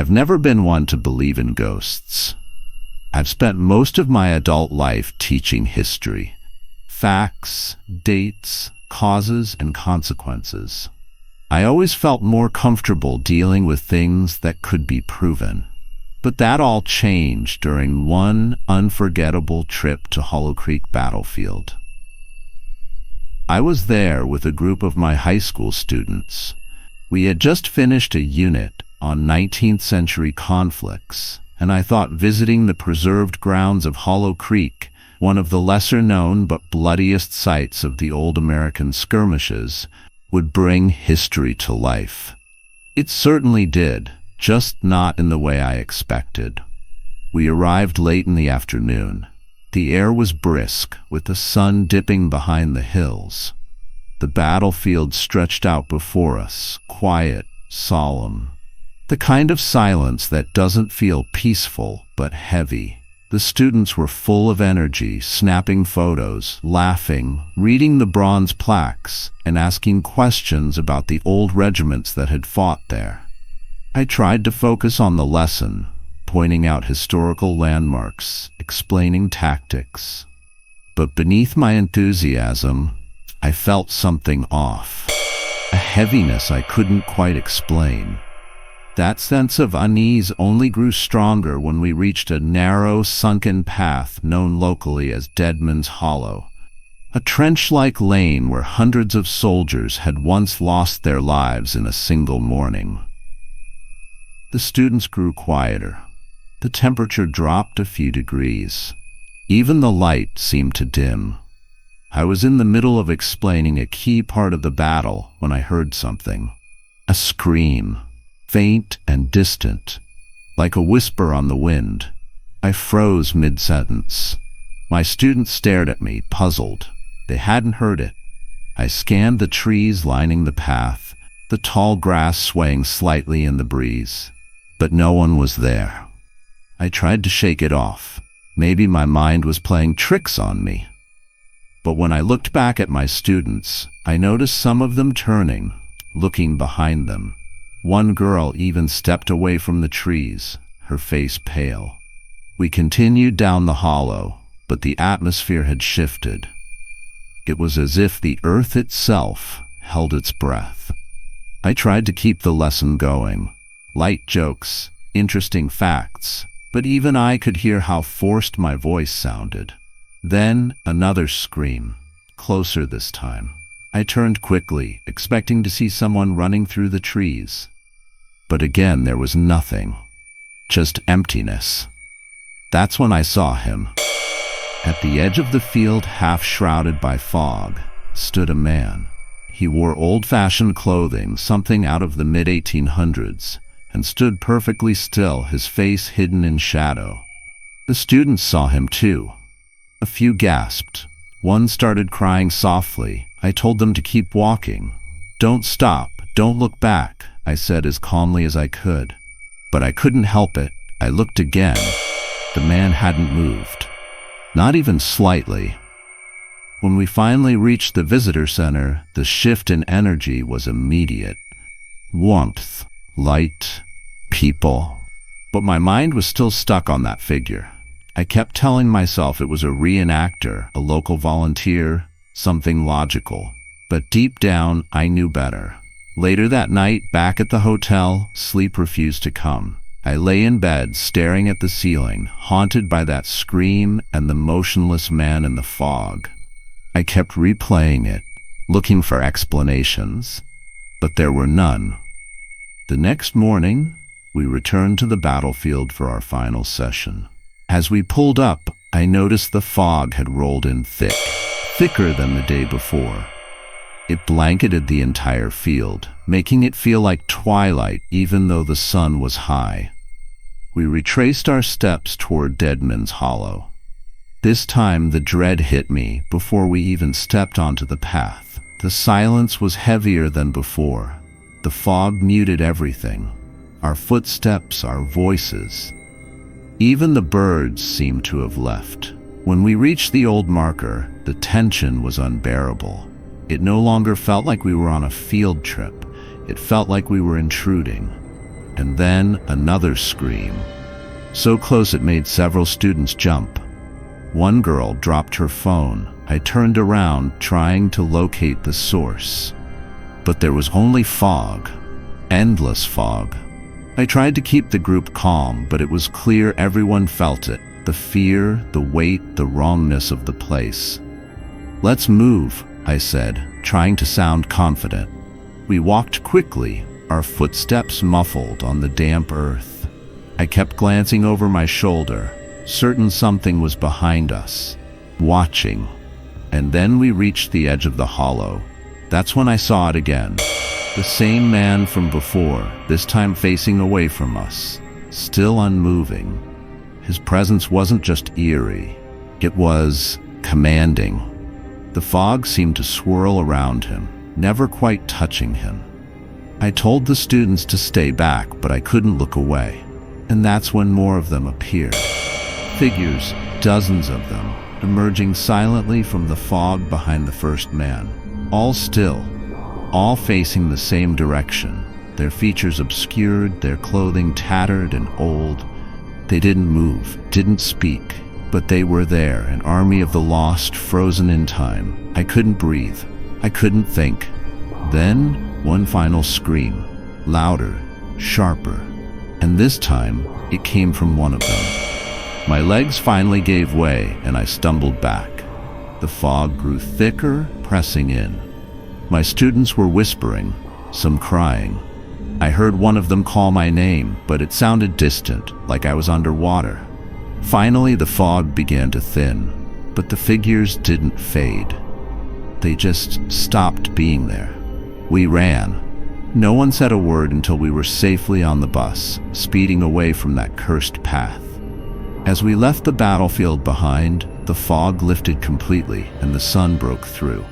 I've never been one to believe in ghosts. I've spent most of my adult life teaching history. Facts, dates, causes, and consequences. I always felt more comfortable dealing with things that could be proven. But that all changed during one unforgettable trip to Hollow Creek battlefield. I was there with a group of my high school students. We had just finished a unit on 19th century conflicts, and I thought visiting the preserved grounds of Hollow Creek, one of the lesser-known but bloodiest sites of the old American skirmishes, would bring history to life. It certainly did, just not in the way I expected. We arrived late in the afternoon. The air was brisk, with the sun dipping behind the hills. The battlefield stretched out before us, quiet, solemn. The kind of silence that doesn't feel peaceful, but heavy. The students were full of energy, snapping photos, laughing, reading the bronze plaques, and asking questions about the old regiments that had fought there. I tried to focus on the lesson, pointing out historical landmarks, explaining tactics. But beneath my enthusiasm, I felt something off. A heaviness I couldn't quite explain. That sense of unease only grew stronger when we reached a narrow, sunken path known locally as Deadman's Hollow, a trench-like lane where hundreds of soldiers had once lost their lives in a single morning. The students grew quieter. The temperature dropped a few degrees. Even the light seemed to dim. I was in the middle of explaining a key part of the battle when I heard something. A scream. Faint and distant, like a whisper on the wind. I froze mid-sentence. My students stared at me, puzzled. They hadn't heard it. I scanned the trees lining the path, the tall grass swaying slightly in the breeze. But no one was there. I tried to shake it off. Maybe my mind was playing tricks on me. But when I looked back at my students, I noticed some of them turning, looking behind them. One girl even stepped away from the trees, her face pale. We continued down the hollow, but the atmosphere had shifted. It was as if the earth itself held its breath. I tried to keep the lesson going. Light jokes, interesting facts, but even I could hear how forced my voice sounded. Then another scream, closer this time. I turned quickly, expecting to see someone running through the trees. But again, there was nothing, just emptiness. That's when I saw him. At the edge of the field, half shrouded by fog, stood a man. He wore old-fashioned clothing, something out of the mid-1800s, and stood perfectly still, his face hidden in shadow. The students saw him too. A few gasped. One started crying softly. I told them to keep walking. "Don't stop, don't look back," I said as calmly as I could. But I couldn't help it. I looked again. The man hadn't moved. Not even slightly. When we finally reached the visitor center, the shift in energy was immediate. Warmth, light, people. But my mind was still stuck on that figure. I kept telling myself it was a reenactor, a local volunteer, something logical. But deep down, I knew better. Later that night, back at the hotel, sleep refused to come. I lay in bed, staring at the ceiling, haunted by that scream and the motionless man in the fog. I kept replaying it, looking for explanations, but there were none. The next morning, we returned to the battlefield for our final session. As we pulled up, I noticed the fog had rolled in thick, thicker than the day before. It blanketed the entire field, making it feel like twilight even though the sun was high. We retraced our steps toward Deadman's Hollow. This time the dread hit me before we even stepped onto the path. The silence was heavier than before. The fog muted everything. Our footsteps, our voices. Even the birds seemed to have left. When we reached the old marker, the tension was unbearable. It no longer felt like we were on a field trip. It felt like we were intruding. and then another scream. So close it made several students jump. One girl dropped her phone. I turned around, trying to locate the source. But there was only fog. Endless fog. I tried to keep the group calm, but it was clear everyone felt it. The fear, the weight, the wrongness of the place. "Let's move," I said, trying to sound confident. We walked quickly, our footsteps muffled on the damp earth. I kept glancing over my shoulder, certain something was behind us, watching. And then we reached the edge of the hollow. That's when I saw it again. The same man from before, this time facing away from us, still unmoving. His presence wasn't just eerie, it was commanding. The fog seemed to swirl around him, never quite touching him. I told the students to stay back, but I couldn't look away. And that's when more of them appeared. Figures, dozens of them, emerging silently from the fog behind the first man. All still, all facing the same direction, their features obscured, their clothing tattered and old. They didn't move, didn't speak, but they were there, an army of the lost, frozen in time. I couldn't breathe. I couldn't think. Then, one final scream, louder, sharper, and this time, it came from one of them. My legs finally gave way, and I stumbled back. The fog grew thicker, pressing in. My students were whispering, some crying. I heard one of them call my name, but it sounded distant, like I was underwater. Finally, the fog began to thin, but the figures didn't fade. They just stopped being there. We ran. No one said a word until we were safely on the bus, speeding away from that cursed path. As we left the battlefield behind, the fog lifted completely and the sun broke through.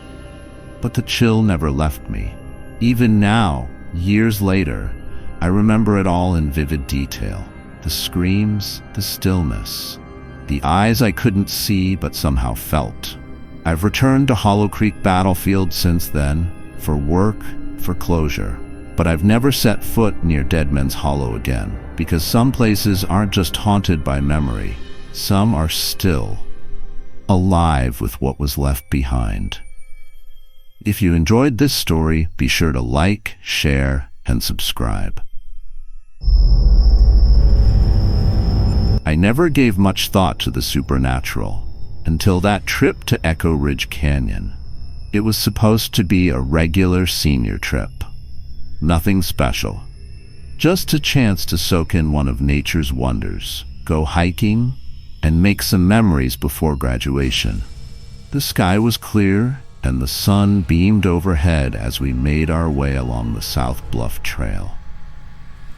But the chill never left me. Even now, years later, I remember it all in vivid detail. The screams, the stillness, the eyes I couldn't see but somehow felt. I've returned to Hollow Creek Battlefield since then, for work, for closure. But I've never set foot near Deadman's Hollow again, because some places aren't just haunted by memory. Some are still alive with what was left behind. If you enjoyed this story, be sure to like, share, and subscribe. I never gave much thought to the supernatural until that trip to Echo Ridge Canyon. It was supposed to be a regular senior trip. Nothing special. Just a chance to soak in one of nature's wonders, go hiking, and make some memories before graduation. The sky was clear, and the sun beamed overhead as we made our way along the South Bluff Trail.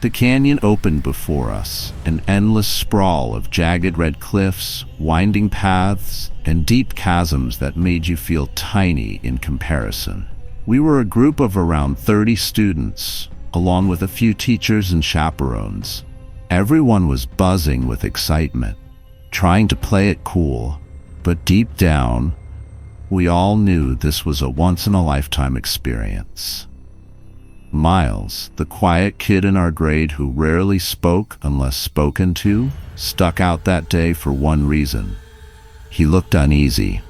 The canyon opened before us, an endless sprawl of jagged red cliffs, winding paths, and deep chasms that made you feel tiny in comparison. We were a group of around 30 students, along with a few teachers and chaperones. Everyone was buzzing with excitement, trying to play it cool, but deep down, we all knew this was a once-in-a-lifetime experience. Miles, the quiet kid in our grade who rarely spoke unless spoken to, stuck out that day for one reason. He looked uneasy.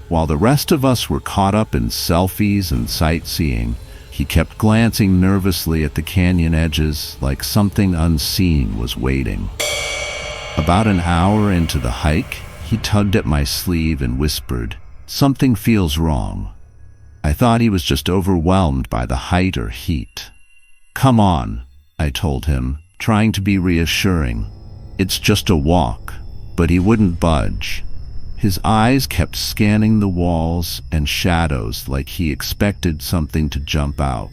While the rest of us were caught up in selfies and sightseeing, he kept glancing nervously at the canyon edges like something unseen was waiting. About an hour into the hike, he tugged at my sleeve and whispered, "Something feels wrong." I thought he was just overwhelmed by the height or heat. "Come on," I told him, trying to be reassuring. "It's just a walk." But he wouldn't budge. His eyes kept scanning the walls and shadows like he expected something to jump out.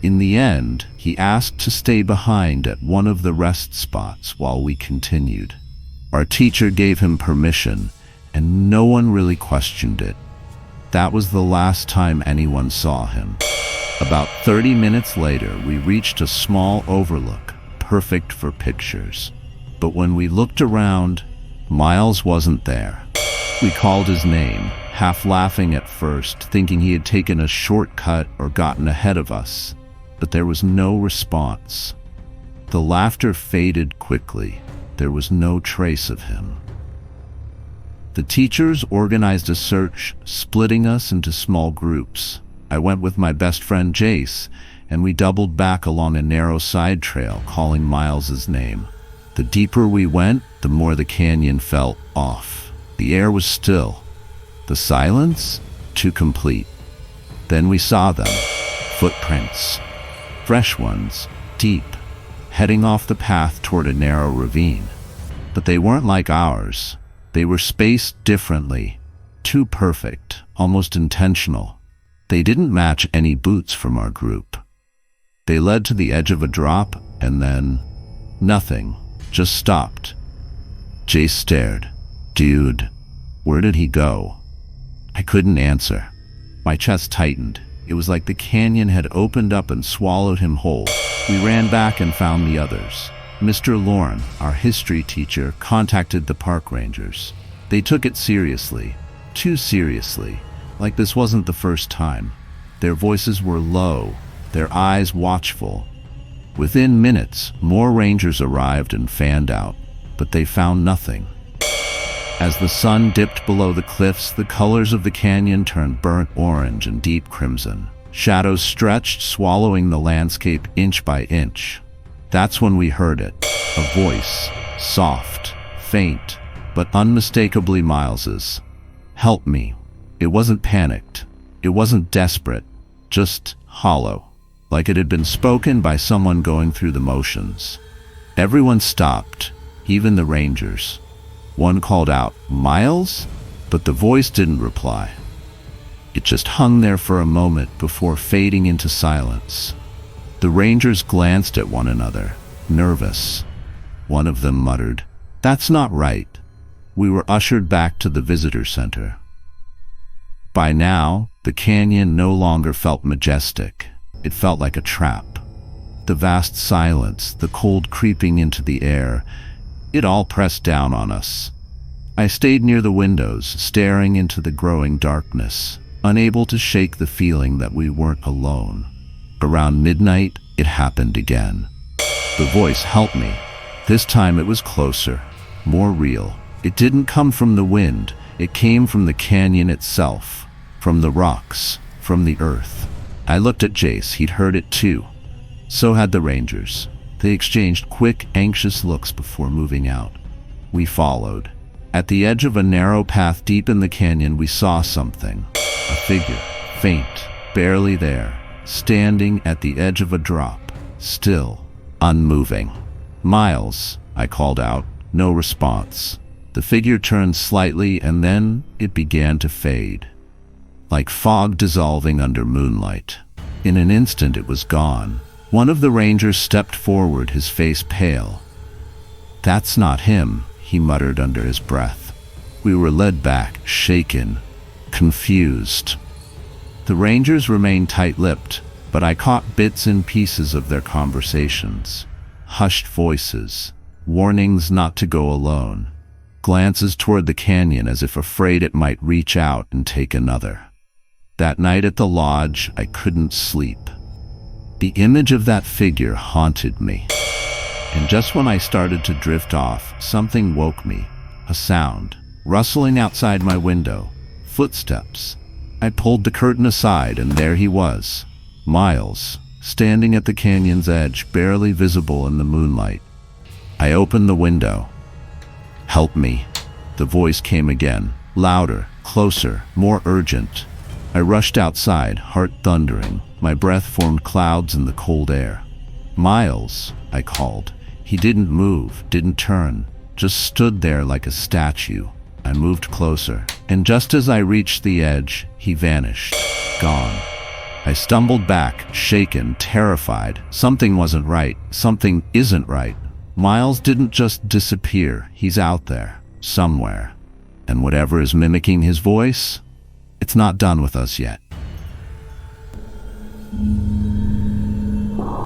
In the end, he asked to stay behind at one of the rest spots while we continued. Our teacher gave him permission, and no one really questioned it. That was the last time anyone saw him. About 30 minutes later, we reached a small overlook, perfect for pictures. But when we looked around, Miles wasn't there. We called his name, half laughing at first, thinking he had taken a shortcut or gotten ahead of us. But there was no response. The laughter faded quickly. There was no trace of him. The teachers organized a search, splitting us into small groups. I went with my best friend Jace, and we doubled back along a narrow side trail, calling Miles's name. The deeper we went, the more the canyon felt off. The air was still. The silence, too complete. Then we saw them. Footprints. Fresh ones, deep, heading off the path toward a narrow ravine. But they weren't like ours. They were spaced differently. Too perfect, almost intentional. They didn't match any boots from our group. They led to the edge of a drop, and then nothing. Just stopped. Jace stared. Dude, where did he go? I couldn't answer. My chest tightened. It was like the canyon had opened up and swallowed him whole. We ran back and found the others. Mr. Lorne, our history teacher, contacted the park rangers. They took it seriously. Too seriously. Like this wasn't the first time. Their voices were low, their eyes watchful. Within minutes, more rangers arrived and fanned out, but they found nothing. As the sun dipped below the cliffs, the colors of the canyon turned burnt orange and deep crimson. Shadows stretched, swallowing the landscape inch by inch. That's when we heard it. A voice, soft, faint, but unmistakably Miles's. Help me. It wasn't panicked. It wasn't desperate. Just hollow. Like it had been spoken by someone going through the motions. Everyone stopped, even the rangers. One called out, "Miles?" But the voice didn't reply. It just hung there for a moment before fading into silence. The rangers glanced at one another, nervous. One of them muttered, "That's not right." We were ushered back to the visitor center. By now, the canyon no longer felt majestic. It felt like a trap. The vast silence, the cold creeping into the air, it all pressed down on us. I stayed near the windows, staring into the growing darkness, unable to shake the feeling that we weren't alone. Around midnight, it happened again. The voice helped me. This time it was closer, more real. It didn't come from the wind. It came from the canyon itself, from the rocks, from the earth. I looked at Jace. He'd heard it too. So had the rangers. They exchanged quick, anxious looks before moving out. We followed. At the edge of a narrow path deep in the canyon, we saw something. A figure, faint, barely there, standing at the edge of a drop, still, unmoving. "Miles," I called out. No response. The figure turned slightly, and then it began to fade. Like fog dissolving under moonlight. In an instant it was gone. One of the rangers stepped forward, his face pale. "That's not him," he muttered under his breath. We were led back, shaken, confused. The rangers remained tight-lipped, but I caught bits and pieces of their conversations. Hushed voices, warnings not to go alone, glances toward the canyon as if afraid it might reach out and take another. That night at the lodge, I couldn't sleep. The image of that figure haunted me. And just when I started to drift off, something woke me. A sound, rustling outside my window. Footsteps. I pulled the curtain aside, and there he was. Miles, standing at the canyon's edge, barely visible in the moonlight. I opened the window. "Help me." The voice came again, louder, closer, more urgent. I rushed outside, heart thundering. My breath formed clouds in the cold air. "Miles," I called. He didn't move, didn't turn, just stood there like a statue. I moved closer, and just as I reached the edge, he vanished, gone. I stumbled back, shaken, terrified. Something wasn't right. Something isn't right. Miles didn't just disappear. He's out there, somewhere. And whatever is mimicking his voice, it's not done with us yet.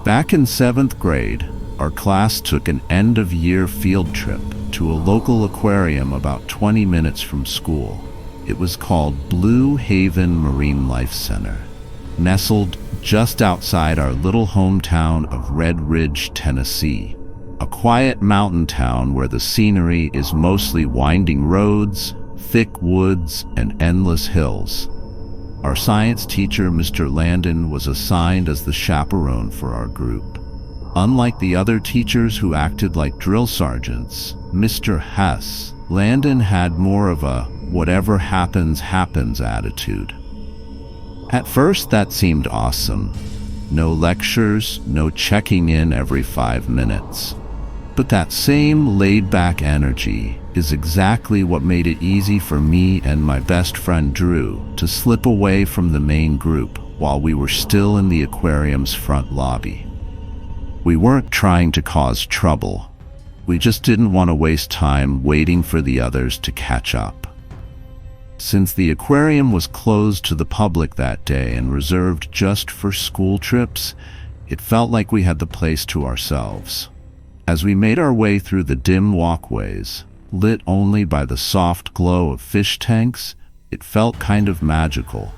Back in 7th grade, our class took an end-of-year field trip to a local aquarium about 20 minutes from school. It was called Blue Haven Marine Life Center. nestled just outside our little hometown of Red Ridge, Tennessee. A quiet mountain town where the scenery is mostly winding roads, thick woods, and endless hills. Our science teacher, Mr. Landon, was assigned as the chaperone for our group. Unlike the other teachers who acted like drill sergeants, Mr. Hess, Landon had more of a whatever happens, happens attitude. At first, that seemed awesome. No lectures, no checking in every 5 minutes. But that same laid-back energy is exactly what made it easy for me and my best friend Drew to slip away from the main group while we were still in the aquarium's front lobby. We weren't trying to cause trouble. We just didn't want to waste time waiting for the others to catch up. Since the aquarium was closed to the public that day and reserved just for school trips, it felt like we had the place to ourselves. As we made our way through the dim walkways, lit only by the soft glow of fish tanks, it felt kind of magical.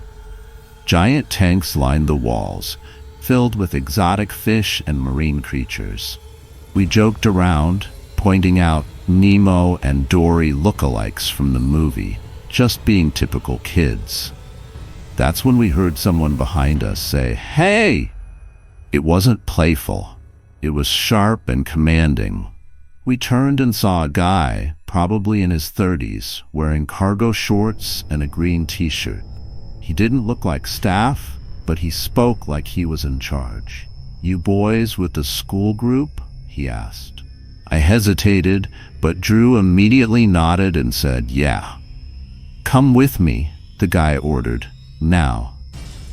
Giant tanks lined the walls, filled with exotic fish and marine creatures. We joked around, pointing out Nemo and Dory lookalikes from the movie, just being typical kids. That's when we heard someone behind us say, "Hey!" It wasn't playful. It was sharp and commanding. We turned and saw a guy, probably in his 30s, wearing cargo shorts and a green t-shirt. He didn't look like staff, but he spoke like he was in charge. "You boys with the school group?" he asked. I hesitated, but Drew immediately nodded and said, "Yeah." "Come with me," the guy ordered. Now,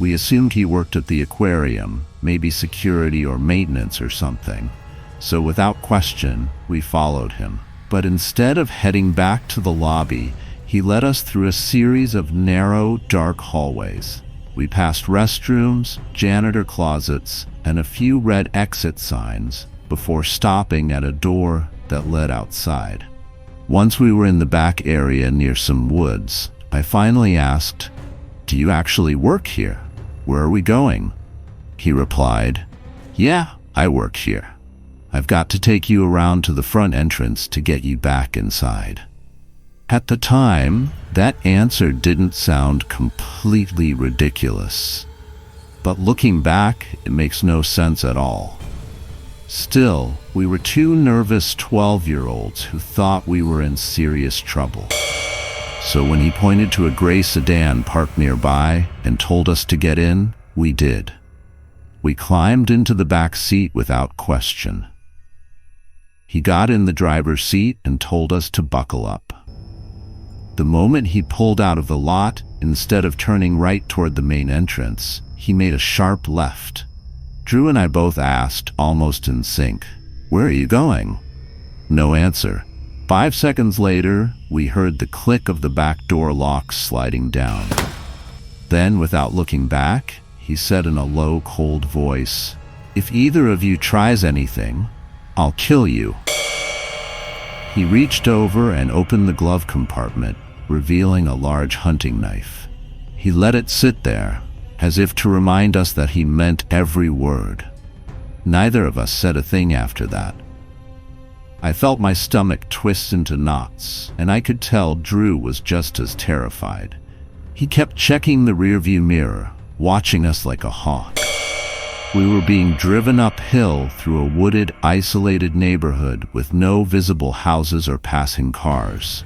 we assumed he worked at the aquarium, maybe security or maintenance or something. So without question, we followed him. But instead of heading back to the lobby, he led us through a series of narrow, dark hallways. We passed restrooms, janitor closets, and a few red exit signs before stopping at a door that led outside. Once we were in the back area near some woods, I finally asked, "Do you actually work here? Where are we going?" He replied, "Yeah, I work here. I've got to take you around to the front entrance to get you back inside." At the time, that answer didn't sound completely ridiculous. But looking back, it makes no sense at all. Still, we were two nervous 12-year-olds who thought we were in serious trouble. So when he pointed to a gray sedan parked nearby and told us to get in, we did. We climbed into the back seat without question. He got in the driver's seat and told us to buckle up. The moment he pulled out of the lot, instead of turning right toward the main entrance, he made a sharp left. Drew and I both asked, almost in sync, "Where are you going?" No answer. 5 seconds later, we heard the click of the back door lock sliding down. Then, without looking back, he said in a low, cold voice, "If either of you tries anything, I'll kill you." He reached over and opened the glove compartment, revealing a large hunting knife. He let it sit there, as if to remind us that he meant every word. Neither of us said a thing after that. I felt my stomach twist into knots, and I could tell Drew was just as terrified. He kept checking the rearview mirror, watching us like a hawk. We were being driven uphill through a wooded, isolated neighborhood with no visible houses or passing cars.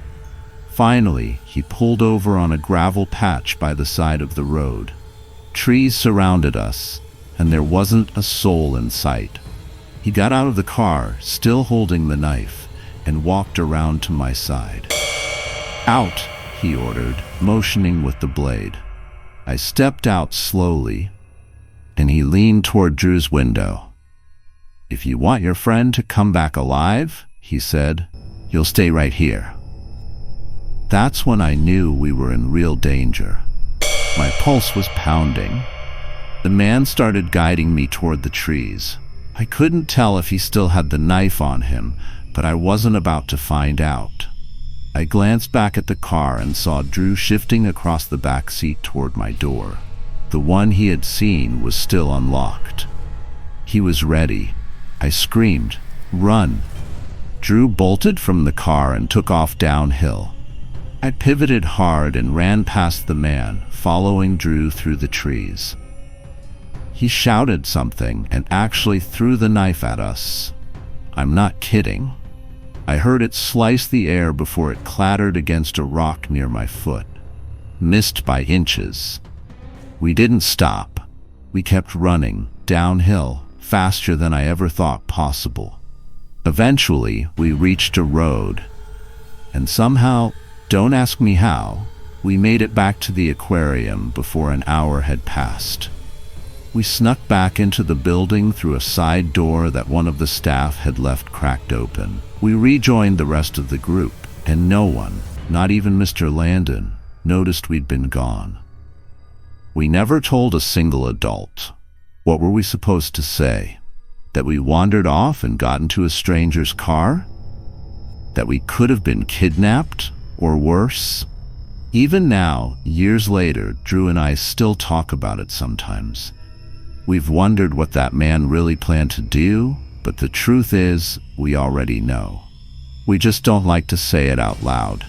Finally, he pulled over on a gravel patch by the side of the road. Trees surrounded us, and there wasn't a soul in sight. He got out of the car, still holding the knife, and walked around to my side. "Out," he ordered, motioning with the blade. I stepped out slowly, and he leaned toward Drew's window. "If you want your friend to come back alive," he said, "you'll stay right here." That's when I knew we were in real danger. My pulse was pounding. The man started guiding me toward the trees. I couldn't tell if he still had the knife on him, but I wasn't about to find out. I glanced back at the car and saw Drew shifting across the back seat toward my door. The one he had seen was still unlocked. He was ready. I screamed, "Run!" Drew bolted from the car and took off downhill. I pivoted hard and ran past the man, following Drew through the trees. He shouted something and actually threw the knife at us. I'm not kidding. I heard it slice the air before it clattered against a rock near my foot. Missed by inches. We didn't stop. We kept running, downhill, faster than I ever thought possible. Eventually, we reached a road, and somehow, don't ask me how, we made it back to the aquarium before an hour had passed. We snuck back into the building through a side door that one of the staff had left cracked open. We rejoined the rest of the group, and no one, not even Mr. Landon, noticed we'd been gone. We never told a single adult. What were we supposed to say? That we wandered off and got into a stranger's car? That we could have been kidnapped? Or worse? Even now, years later, Drew and I still talk about it sometimes. We've wondered what that man really planned to do, but the truth is, we already know. We just don't like to say it out loud.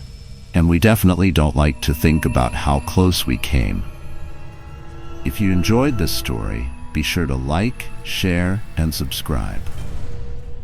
And we definitely don't like to think about how close we came. If you enjoyed this story, be sure to like, share, and subscribe.